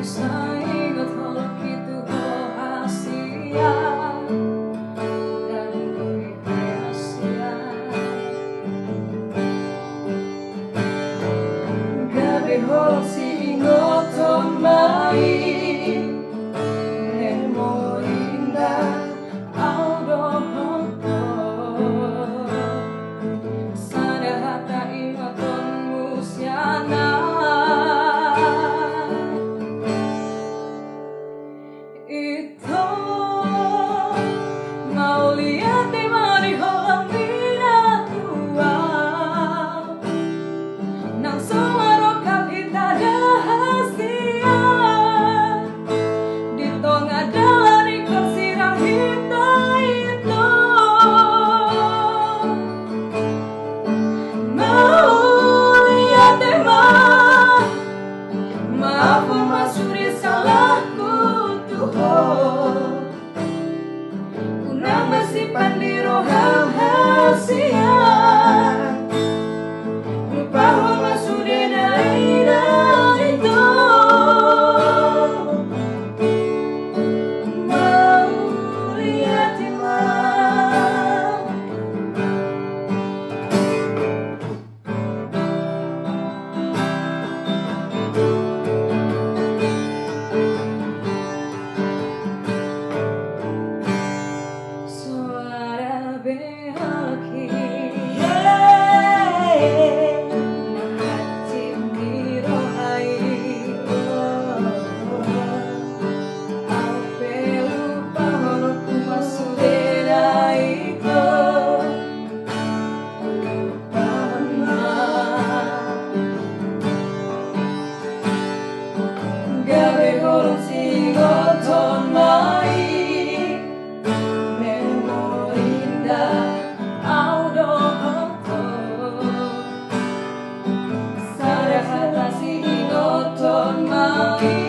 Sa ingat halak itu rahasia dan rahasia. Gabi halak si ingat main memori indah audo sada hata ingatan musiana. Itu mau lihat di mari holang bina tua nang suara kita rahasia di tengah dari kursiran kita itu mau lihat di maafkan masuri salahku unang masipan di rohang hasia lupa masuri dari itu mau lihat imam. Suara belaki nanghatim di rohai Ape lupa holokku masudera itu gabe holong sigoton mai Sada hata si inoton mai